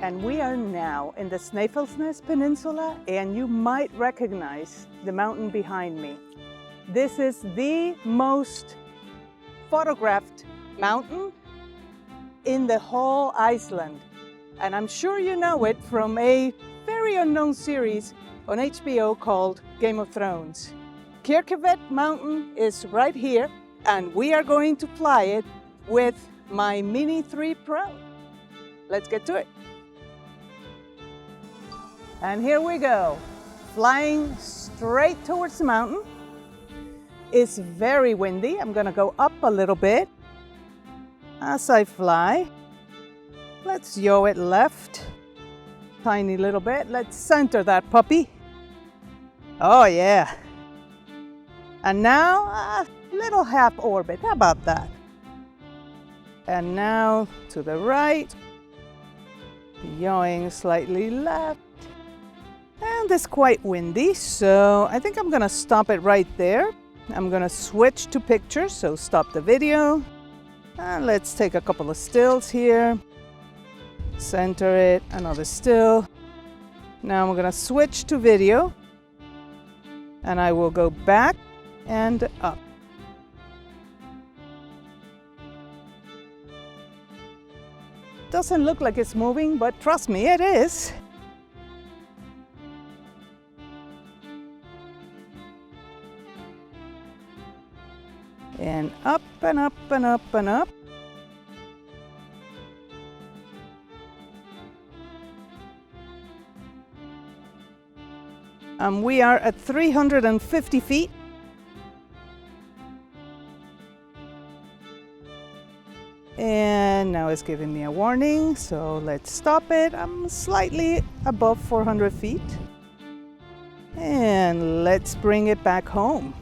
and we are now in the Snæfellsnes Peninsula, and you might recognize the mountain behind me. This is the most photographed mountain in the whole Iceland, and I'm sure you know it from a very unknown series on HBO called Game of Thrones. Kirkjufell Mountain is right here, and we are going to fly it with my Mini 3 Pro. Let's get to it. And here we go, flying straight towards the mountain. It's very windy. I'm gonna go up a little bit as I fly. Let's yaw it left, tiny little bit. Let's center that puppy. Oh yeah. And now a little half orbit, how about that? And now to the right, yawing slightly left. And it's quite windy, so I think I'm gonna stop it right there. I'm gonna switch to pictures, so stop the video. And let's take a couple of stills here. Center it, another still. Now I'm gonna switch to video. And I will go back and up. Doesn't look like it's moving, but trust me, it is. And up and up and up and up. We are at 350 feet. And now it's giving me a warning, so let's stop it. I'm slightly above 400 feet. And let's bring it back home.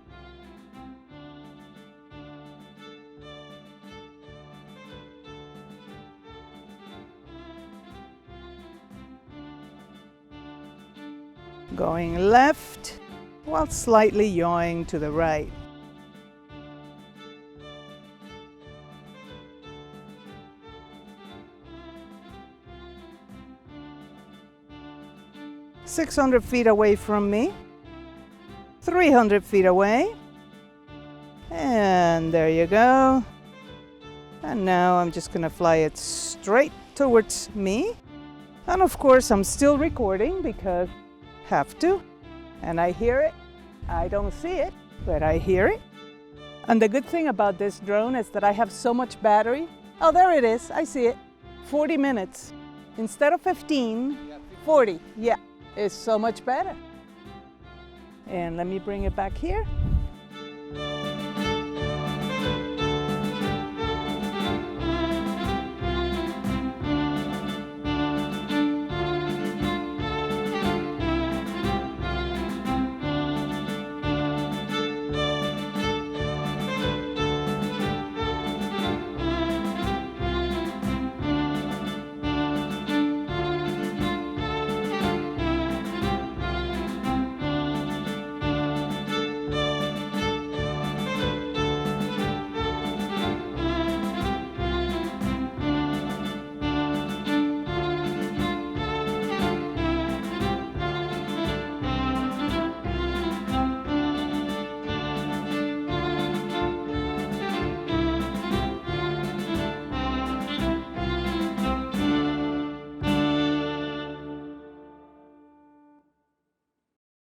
Going left while slightly yawing to the right. "600 feet away from me, 300 feet away, and there you go. And now I'm just gonna fly it straight towards me. And of course I'm still recording because have to, and I hear it. I don't see it, but I hear it. And the good thing about this drone is that I have so much battery. Oh, there it is, I see it. 40 minutes. Instead of 15, 40, yeah, it's so much better. And let me bring it back here.